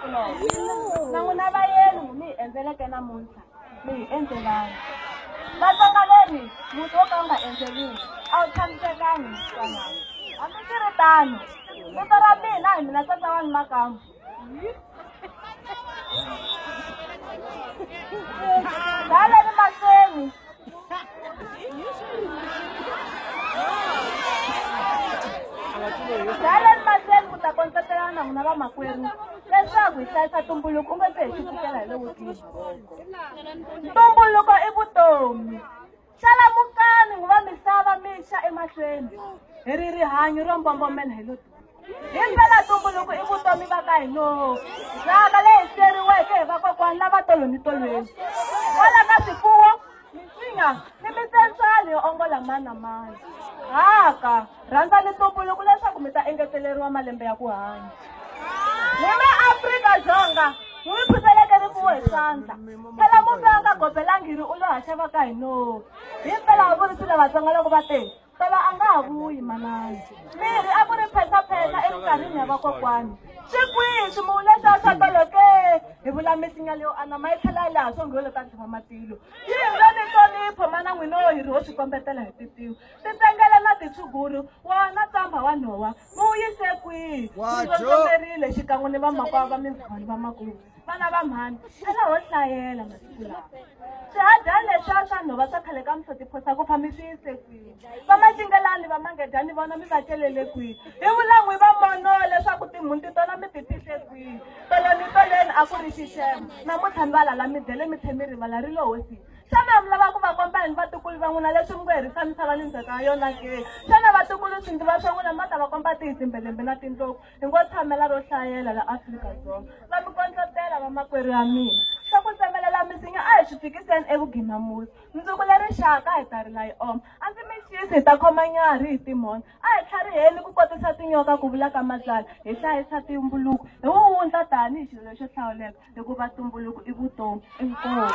masiku lawa na n'wina vayeni mi hi endzeleke namuntlha mi hi endzelanga vatsangaleni muti wo ka wu nga endzeliwi a wu tshamisekangi twanana hambi swi ri tano vito ra mina hi mina Tsatsawani Makamu daleni mahlweni daleni mahlweni ku ta kondletelana na n'wina vamakwerhu leswaku hi hlayisa ntumbuluko u nga se hi xi fikela hi le wutini ntumbuluko i vutomi xalamukani n'wi va misava mixa emahlweni hi ri rihanyo ro mbombomela hi lo hi mpela ntumbuluko i vutomi va ka hino ndzhaka leyi siyeriweke hi vakokwani lava tolweni kwala ka swifuwo misinya ni mitsensani yo ongola mani na mani haka rhandzani ntumbuluko leswaku mi ta engeteleriwa malembe ya ku hanya hi maAfrika-Dzonga n'wi pfuseleke rifuwo hi swandla phela mufi a nga gobelangi ri u lo haxa va ka hino hi mpela va vurisile Vatsonga loko va te tolo a nga ha vuyi manani mirhi a ku ri phetapheta eminkarhini ya vakokwani swi kwihi swimuwu leswiya swa tolo ke hi vula misinya leyo anama yi tlhela yi laha swongolo ka tshova matilo yi hi lo ni nhlonipho mana n'wina wo hi ri ho swi kombetela hi titiwa titsengele na titshuguru wona tsamba wa nhova mu wu yise kwihi ndzozerile xikan'we ni vamakwavo va mindzhwani vamakulu vana va mhani phela ho hlayela masiku lawa swihadyani leswiya swa nhova swa khale ka mihloti phosa ku famba swi yise kwihi vamacingelani vamangedyani vona mi va celele kwihi hi vula n'wi va mono leswaku timhunti tona mi ti tise kwihi toleni a ku ri xixevo namuntlha mi va lala mi dyele mi tlhe mi rivala ri lo hosini xana mi lava ku va komba hi vatukulu va n'wina leswi mi ngo herisa misava ni ndzhaka ya yona ke xana vatukulu swindzuva swa n'wina ma ta va komba tihitimbelembe na tindlopfu hi ngo tshamela ro hlayela la Afrika-Dzonga va mi kondletela vamakwerhu ya mina swa ku tsemelela misinya a hi swi fikiseni evuginamusi mundzuku le rixaka hi ta rila yi oma a ndzi mi xisi hi ta khoma nyarhi hi timhondzo a hi tlhariheni ku kotisa tinyoka ku vula ka matsala hi hlayisa tumbuluko hi wu wundla tanihi xilo lexo hlawuleka hikuva tumbuluko i vutomi inkomu